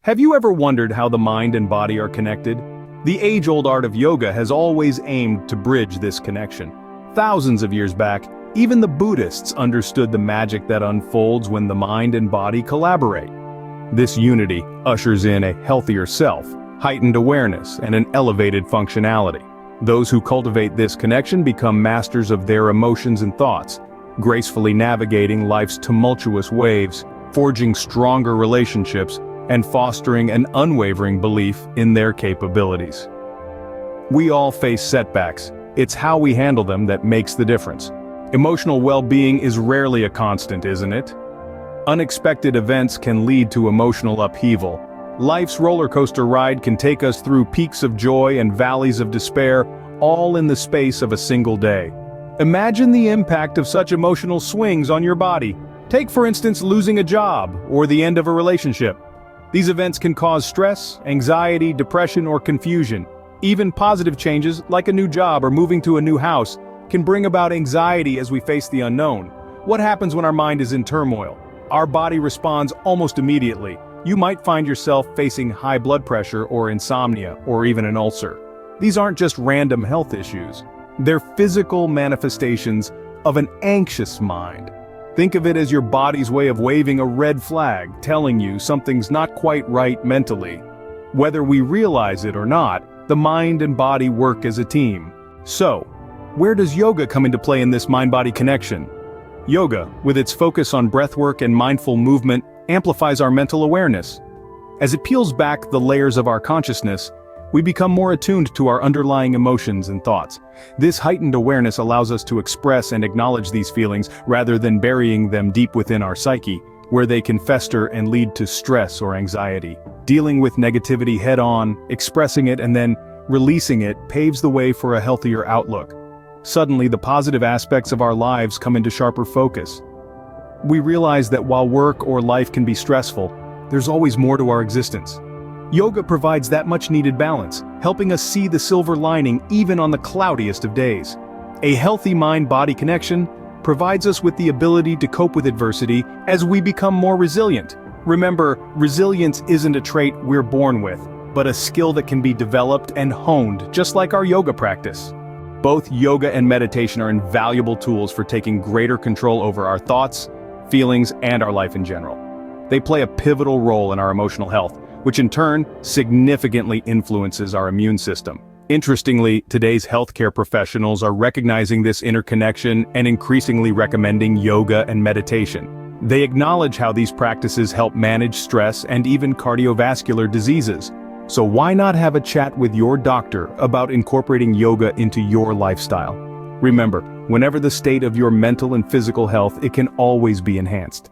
Have you ever wondered how the mind and body are connected? The age-old art of yoga has always aimed to bridge this connection. Thousands of years back, even the Buddhists understood the magic that unfolds when the mind and body collaborate. This unity ushers in a healthier self, heightened awareness, and an elevated functionality. Those who cultivate this connection become masters of their emotions and thoughts, gracefully navigating life's tumultuous waves, forging stronger relationships, and fostering an unwavering belief in their capabilities. We all face setbacks. It's how we handle them that makes the difference. Emotional well-being is rarely a constant, isn't it? Unexpected events can lead to emotional upheaval. Life's roller coaster ride can take us through peaks of joy and valleys of despair, all in the space of a single day. Imagine the impact of such emotional swings on your body. Take, for instance, losing a job or the end of a relationship. These events can cause stress, anxiety, depression, or confusion. Even positive changes, like a new job or moving to a new house, can bring about anxiety as we face the unknown. What happens when our mind is in turmoil? Our body responds almost immediately. You might find yourself facing high blood pressure or insomnia, or even an ulcer. These aren't just random health issues. They're physical manifestations of an anxious mind. Think of it as your body's way of waving a red flag, telling you something's not quite right mentally. Whether we realize it or not, the mind and body work as a team. So, where does yoga come into play in this mind-body connection? Yoga, with its focus on breathwork and mindful movement, amplifies our mental awareness. As it peels back the layers of our consciousness, we become more attuned to our underlying emotions and thoughts. This heightened awareness allows us to express and acknowledge these feelings rather than burying them deep within our psyche, where they can fester and lead to stress or anxiety. Dealing with negativity head-on, expressing it and then releasing it paves the way for a healthier outlook. Suddenly, the positive aspects of our lives come into sharper focus. We realize that while work or life can be stressful, there's always more to our existence. Yoga provides that much-needed balance, helping us see the silver lining even on the cloudiest of days. A healthy mind-body connection provides us with the ability to cope with adversity as we become more resilient. Remember, resilience isn't a trait we're born with, but a skill that can be developed and honed, just like our yoga practice. Both yoga and meditation are invaluable tools for taking greater control over our thoughts, feelings, and our life in general. They play a pivotal role in our emotional health, which in turn significantly influences our immune system. Interestingly, today's healthcare professionals are recognizing this interconnection and increasingly recommending yoga and meditation. They acknowledge how these practices help manage stress and even cardiovascular diseases. So why not have a chat with your doctor about incorporating yoga into your lifestyle? Remember, whenever the state of your mental and physical health, it can always be enhanced.